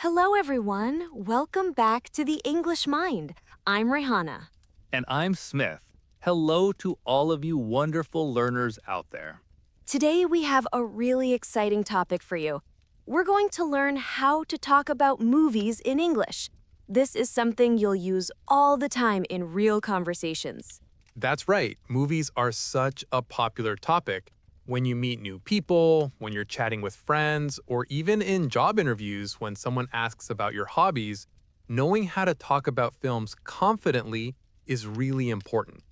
Hello, everyone. Welcome back to the English Mind. I'm Rihana. And I'm Smith. Hello to all of you wonderful learners out there. Today, we have a really exciting topic for you. We're going to learn how to talk about movies in English. This is something you'll use all the time in real conversations. That's right, movies are such a popular topic. When you meet new people, when you're chatting with friends, or even in job interviews when someone asks about your hobbies, knowing how to talk about films confidently is really important.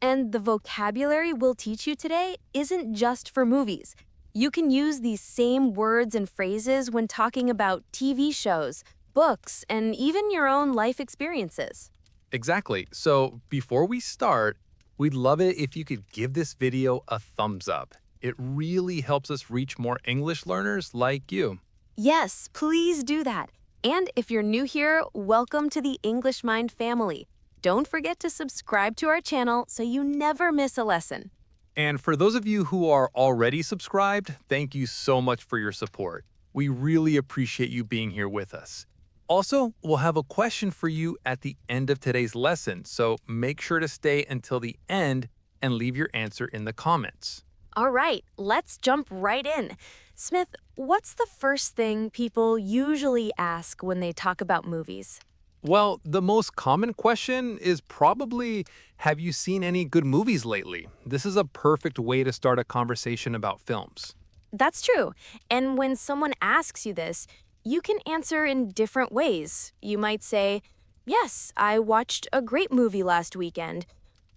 And the vocabulary we'll teach you today isn't just for movies. You can use these same words and phrases when talking about TV shows, books, and even your own life experiences. Exactly. So before we start, we'd love it if you could give this video a thumbs up. It really helps us reach more English learners like you. Yes, please do that. And if you're new here, welcome to the English Mind family. Don't forget to subscribe to our channel so you never miss a lesson. And for those of you who are already subscribed, thank you so much for your support. We really appreciate you being here with us. Also, we'll have a question for you at the end of today's lesson, so make sure to stay until the end and leave your answer in the comments. All right, let's jump right in. Smith, what's the first thing people usually ask when they talk about movies? Well, the most common question is probably, have you seen any good movies lately? This is a perfect way to start a conversation about films. That's true. And when someone asks you this, you can answer in different ways. You might say, "Yes, I watched a great movie last weekend."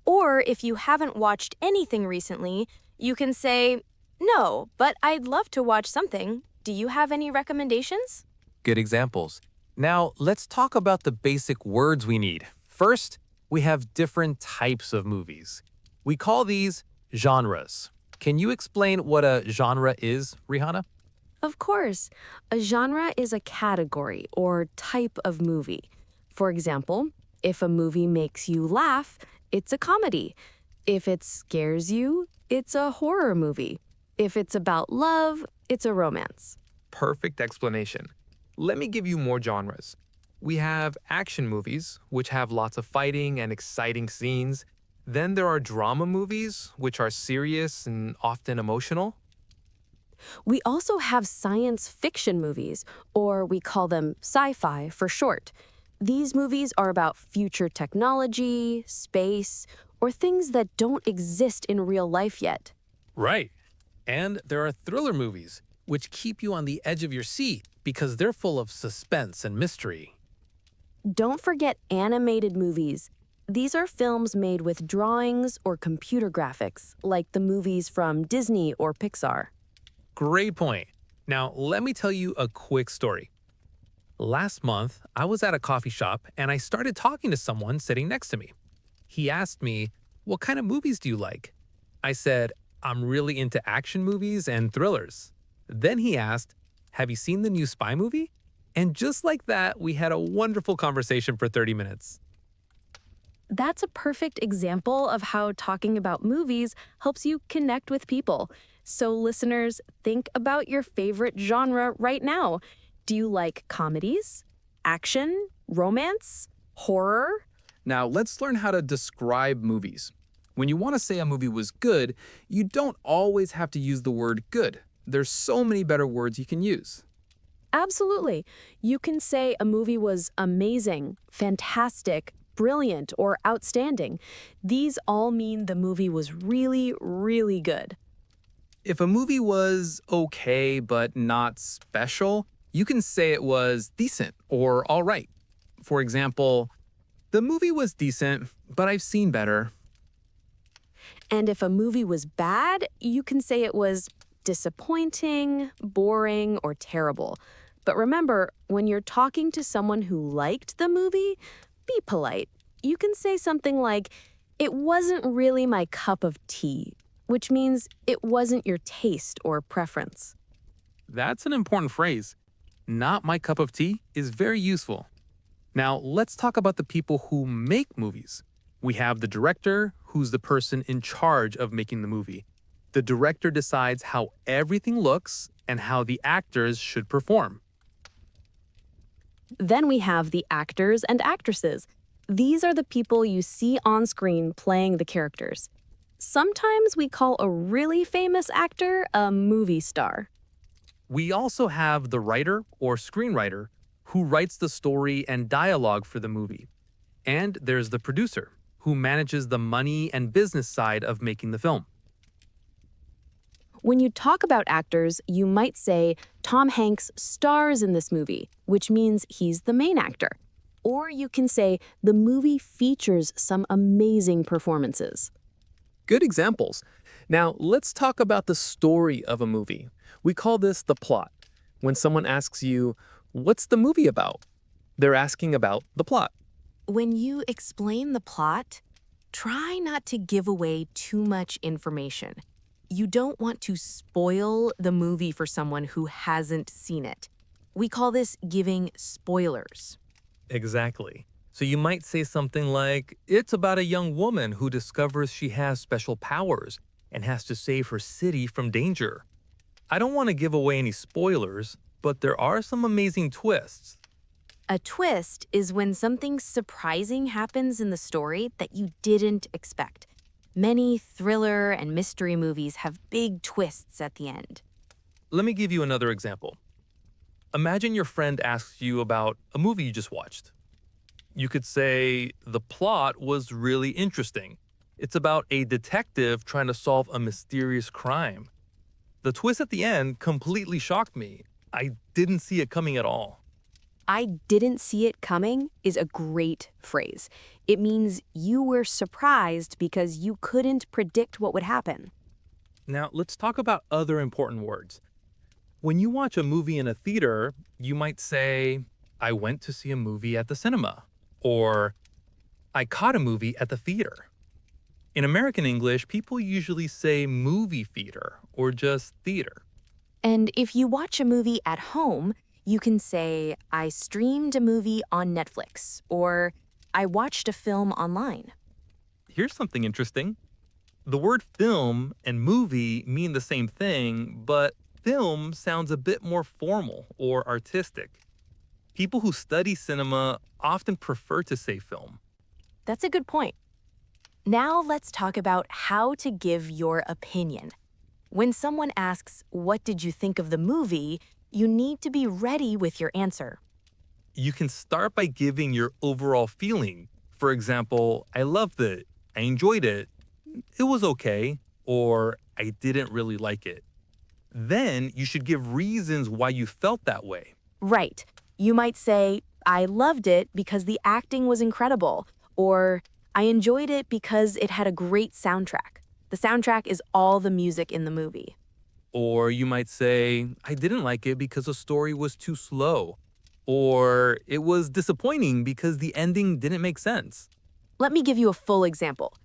Or if you haven't watched anything recently, you can say, "No, but I'd love to watch something. Do you have any recommendations?" Good examples. Now, let's talk about the basic words we need. First, we have different types of movies. We call these genres. Can you explain what a genre is, Rihanna? Of course. A genre is a category or type of movie. For example, if a movie makes you laugh, it's a comedy. If it scares you, it's a horror movie. If it's about love, it's a romance. Perfect explanation. Let me give you more genres. We have action movies, which have lots of fighting and exciting scenes. Then there are drama movies, which are serious and often emotional. We also have science fiction movies, or we call them sci-fi for short. These movies are about future technology, space, or things that don't exist in real life yet. Right. And there are thriller movies, which keep you on the edge of your seat because they're full of suspense and mystery. Don't forget animated movies. These are films made with drawings or computer graphics, like the movies from Disney or Pixar. Great point. Now, let me tell you a quick story. Last month, I was at a coffee shop and I started talking to someone sitting next to me. He asked me, "What kind of movies do you like?" I said, "I'm really into action movies and thrillers." Then he asked, "Have you seen the new spy movie?" And just like that, we had a wonderful conversation for 30 minutes. That's a perfect example of how talking about movies helps you connect with people. So listeners, think about your favorite genre right now. Do you like comedies, action, romance, horror? Now, let's learn how to describe movies. When you want to say a movie was good, you don't always have to use the word good. There's so many better words you can use. Absolutely. You can say a movie was amazing, fantastic, brilliant, or outstanding. These all mean the movie was really, really good. If a movie was okay but not special, you can say it was decent or all right. For example, the movie was decent, but I've seen better. And if a movie was bad, you can say it was disappointing, boring, or terrible. But remember, when you're talking to someone who liked the movie, be polite. You can say something like, "It wasn't really my cup of tea," which means it wasn't your taste or preference. That's an important phrase. "Not my cup of tea" is very useful. Now, let's talk about the people who make movies. We have the director, who's the person in charge of making the movie. The director decides how everything looks and how the actors should perform. Then we have the actors and actresses. These are the people you see on screen playing the characters. Sometimes we call a really famous actor a movie star. We also have the writer or screenwriter who writes the story and dialogue for the movie. And there's the producer who manages the money and business side of making the film. When you talk about actors, you might say Tom Hanks stars in this movie, which means he's the main actor. Or you can say the movie features some amazing performances. Good examples. Now, let's talk about the story of a movie. We call this the plot. When someone asks you, "What's the movie about?" they're asking about the plot. When you explain the plot, try not to give away too much information. You don't want to spoil the movie for someone who hasn't seen it. We call this giving spoilers. Exactly. So you might say something like, it's about a young woman who discovers she has special powers and has to save her city from danger. I don't want to give away any spoilers, but there are some amazing twists. A twist is when something surprising happens in the story that you didn't expect. Many thriller and mystery movies have big twists at the end. Let me give you another example. Imagine your friend asks you about a movie you just watched. You could say, the plot was really interesting. It's about a detective trying to solve a mysterious crime. The twist at the end completely shocked me. I didn't see it coming at all. I didn't see it coming is a great phrase. It means you were surprised because you couldn't predict what would happen. Now, let's talk about other important words. When you watch a movie in a theater, you might say, I went to see a movie at the cinema, or I caught a movie at the theater. In American English, people usually say movie theater or just theater. And if you watch a movie at home, you can say, I streamed a movie on Netflix, or I watched a film online. Here's something interesting. The word film and movie mean the same thing, but film sounds a bit more formal or artistic. People who study cinema often prefer to say film. That's a good point. Now let's talk about how to give your opinion. When someone asks, what did you think of the movie? You need to be ready with your answer. You can start by giving your overall feeling. For example, I loved it, I enjoyed it, it was okay, or I didn't really like it. Then you should give reasons why you felt that way. Right. You might say, I loved it because the acting was incredible, or I enjoyed it because it had a great soundtrack. The soundtrack is all the music in the movie. Or you might say, I didn't like it because the story was too slow. Or it was disappointing because the ending didn't make sense. Let me give you a full example.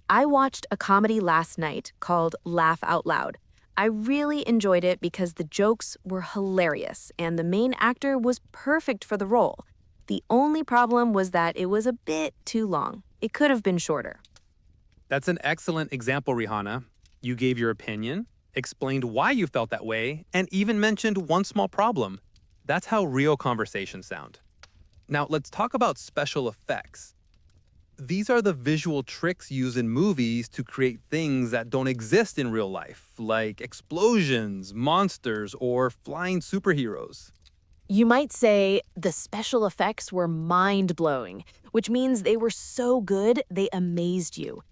I watched a comedy last night called Laugh Out Loud. I really enjoyed it because the jokes were hilarious and the main actor was perfect for the role. The only problem was that it was a bit too long. It could have been shorter. That's an excellent example, Rihana. You gave your opinion, explained why you felt that way, and even mentioned one small problem. That's how real conversations sound. Now, let's talk about special effects. These are the visual tricks used in movies to create things that don't exist in real life, like explosions, monsters, or flying superheroes. You might say the special effects were mind-blowing, which means they were so good they amazed you.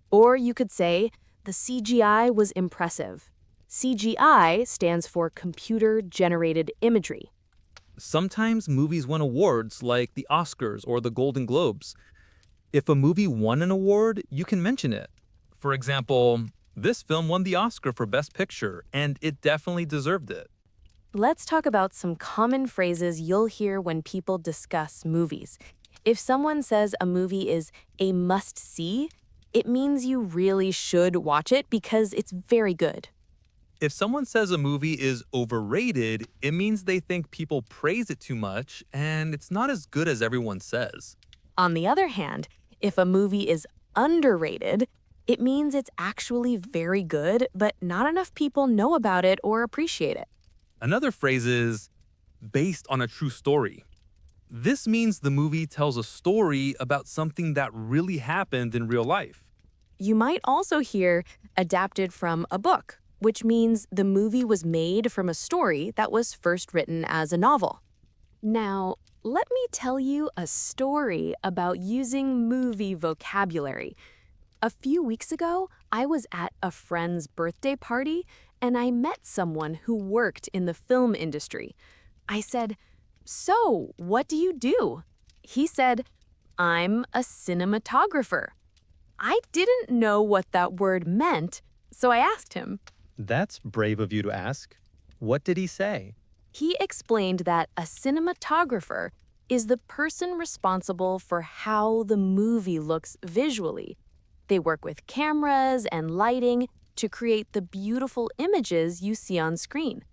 Or you could say the CGI was impressive. CGI stands for computer-generated imagery. Sometimes movies win awards like the Oscars or the Golden Globes. If a movie won an award, you can mention it. For example, this film won the Oscar for Best Picture, and it definitely deserved it. Let's talk about some common phrases you'll hear when people discuss movies. If someone says a movie is a must-see, it means you really should watch it because it's very good. If someone says a movie is overrated, it means they think people praise it too much and it's not as good as everyone says. On the other hand, if a movie is underrated, it means it's actually very good, but not enough people know about it or appreciate it. Another phrase is based on a true story. This means the movie tells a story about something that really happened in real life. You might also hear adapted from a book, which means the movie was made from a story that was first written as a novel. Now, let me tell you a story about using movie vocabulary. A few weeks ago, I was at a friend's birthday party and I met someone who worked in the film industry. I said, "So, what do you do?" He said, "I'm a cinematographer." I didn't know what that word meant, so I asked him. That's brave of you to ask. What did he say? He explained that a cinematographer is the person responsible for how the movie looks visually. They work with cameras and lighting to create the beautiful images you see on screen.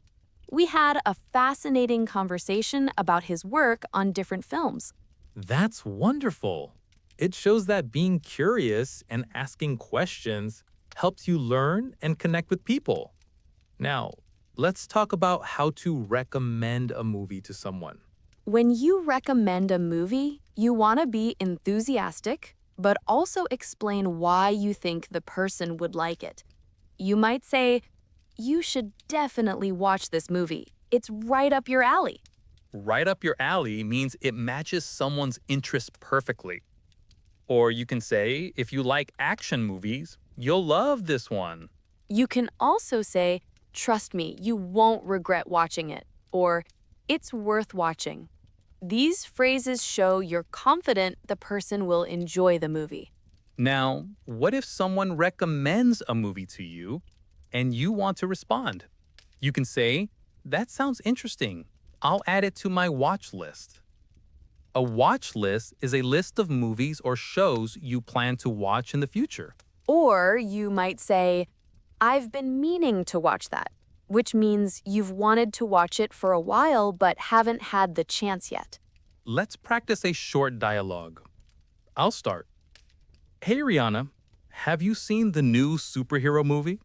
We had a fascinating conversation about his work on different films. That's wonderful. It shows that being curious and asking questions helps you learn and connect with people. Now, let's talk about how to recommend a movie to someone. When you recommend a movie, you want to be enthusiastic, but also explain why you think the person would like it. You might say, "You should definitely watch this movie. It's right up your alley." Right up your alley means it matches someone's interests perfectly. Or you can say, if you like action movies, you'll love this one. You can also say, "Trust me, you won't regret watching it," or "It's worth watching." These phrases show you're confident the person will enjoy the movie. Now, what if someone recommends a movie to you and you want to respond? You can say, "That sounds interesting. I'll add it to my watch list." A watch list is a list of movies or shows you plan to watch in the future. Or you might say, "I've been meaning to watch that," which means you've wanted to watch it for a while but haven't had the chance yet. Let's practice a short dialogue. I'll start. Hey, Rihanna, have you seen the new superhero movie?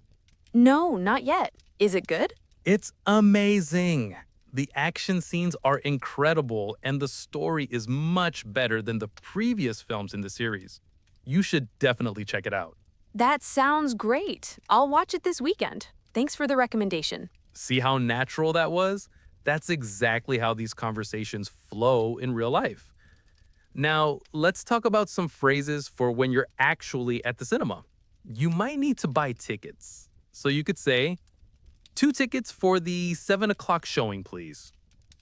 No, not yet. Is it good? It's amazing. The action scenes are incredible and the story is much better than the previous films in the series. You should definitely check it out. That sounds great. I'll watch it this weekend. Thanks for the recommendation. See how natural that was? That's exactly how these conversations flow in real life. Now, let's talk about some phrases for when you're actually at the cinema. You might need to buy tickets. So you could say, 2 tickets for the 7 o'clock showing, please.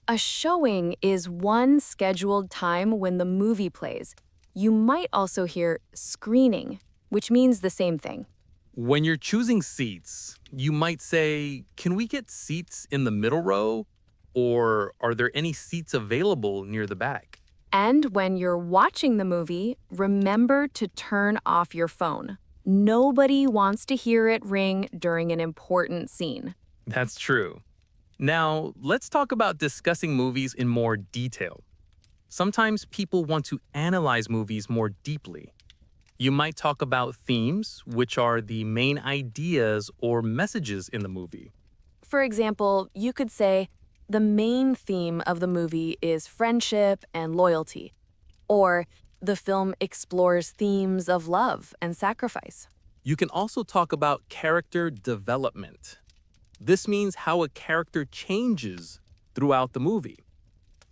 A showing is one scheduled time when the movie plays. You might also hear screening, which means the same thing. When you're choosing seats, you might say, can we get seats in the middle row? Or are there any seats available near the back? And when you're watching the movie, remember to turn off your phone. Nobody wants to hear it ring during an important scene. That's true. Now, let's talk about discussing movies in more detail. Sometimes people want to analyze movies more deeply. You might talk about themes, which are the main ideas or messages in the movie. For example, you could say, "The main theme of the movie is friendship and loyalty," or "The film explores themes of love and sacrifice." You can also talk about character development. This means how a character changes throughout the movie.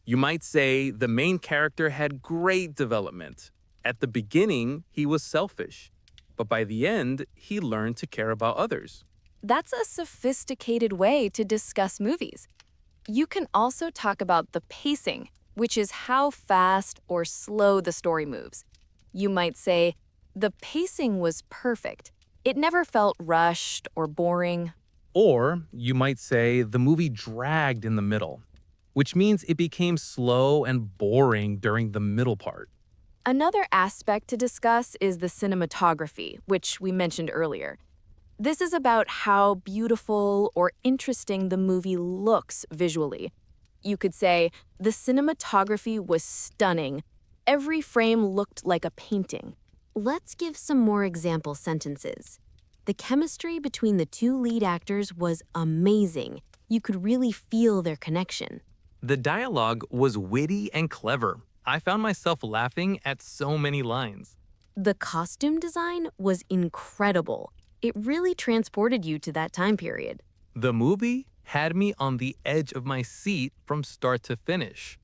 You might say the main character had great development. At the beginning, he was selfish, but by the end, he learned to care about others. That's a sophisticated way to discuss movies. You can also talk about the pacing, which is how fast or slow the story moves. You might say, "The pacing was perfect. It never felt rushed or boring." Or you might say the movie dragged in the middle, which means it became slow and boring during the middle part. Another aspect to discuss is the cinematography, which we mentioned earlier. This is about how beautiful or interesting the movie looks visually. You could say, "The cinematography was stunning. Every frame looked like a painting." Let's give some more example sentences. "The chemistry between the two lead actors was amazing. You could really feel their connection." The dialogue was witty and clever. I found myself laughing at so many lines. The costume design was incredible. It really transported you to that time period. The movie had me on the edge of my seat from start to finish.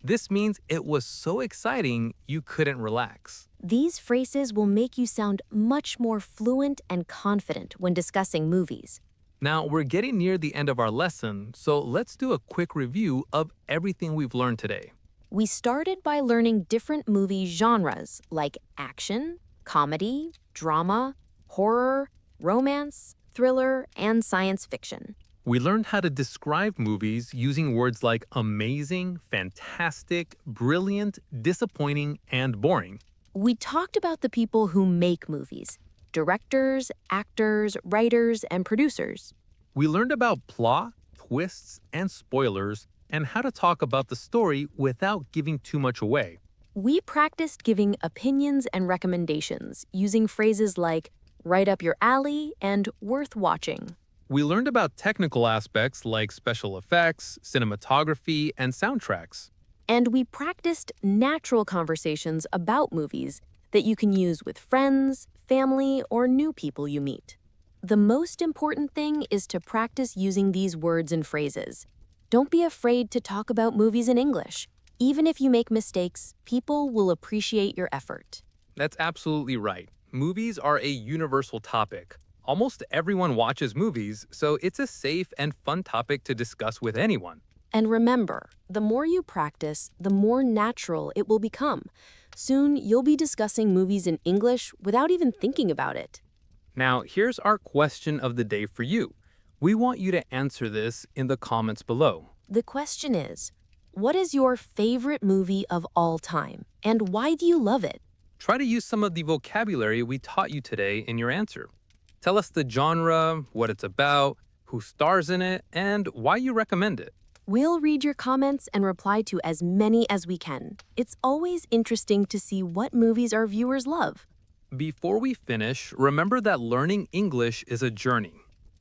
This means it was so exciting you couldn't relax. These phrases will make you sound much more fluent and confident when discussing movies. Now, we're getting near the end of our lesson, so let's do a quick review of everything we've learned today. We started by learning different movie genres like action, comedy, drama, horror, romance, thriller, and science fiction. We learned how to describe movies using words like amazing, fantastic, brilliant, disappointing, and boring. We talked about the people who make movies: directors, actors, writers, and producers. We learned about plot, twists, and spoilers, and how to talk about the story without giving too much away. We practiced giving opinions and recommendations using phrases like right up your alley and worth watching. We learned about technical aspects like special effects, cinematography, and soundtracks. And we practiced natural conversations about movies that you can use with friends, family, or new people you meet. The most important thing is to practice using these words and phrases. Don't be afraid to talk about movies in English. Even if you make mistakes, people will appreciate your effort. That's absolutely right. Movies are a universal topic. Almost everyone watches movies, so it's a safe and fun topic to discuss with anyone. And remember, the more you practice, the more natural it will become. Soon, you'll be discussing movies in English without even thinking about it. Now, here's our question of the day for you. We want you to answer this in the comments below. The question is, what is your favorite movie of all time, and why do you love it? Try to use some of the vocabulary we taught you today in your answer. Tell us the genre, what it's about, who stars in it, and why you recommend it. We'll read your comments and reply to as many as we can. It's always interesting to see what movies our viewers love. Before we finish, remember that learning English is a journey.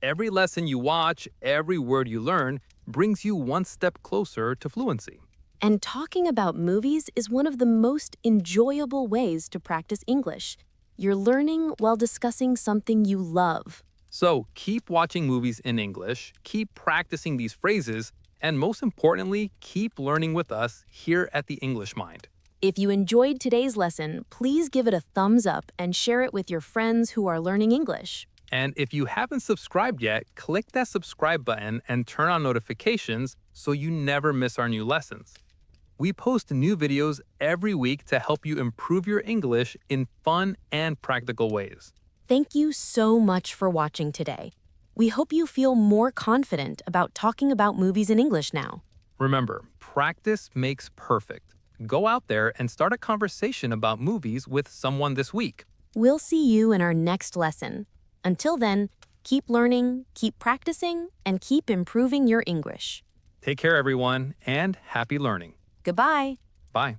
Every lesson you watch, every word you learn, brings you one step closer to fluency. And talking about movies is one of the most enjoyable ways to practice English. You're learning while discussing something you love. So keep watching movies in English, keep practicing these phrases, and most importantly, keep learning with us here at the English Mind. If you enjoyed today's lesson, please give it a thumbs up and share it with your friends who are learning English. And if you haven't subscribed yet, click that subscribe button and turn on notifications so you never miss our new lessons. We post new videos every week to help you improve your English in fun and practical ways. Thank you so much for watching today. We hope you feel more confident about talking about movies in English now. Remember, practice makes perfect. Go out there and start a conversation about movies with someone this week. We'll see you in our next lesson. Until then, keep learning, keep practicing, and keep improving your English. Take care, everyone, and happy learning. Goodbye. Bye.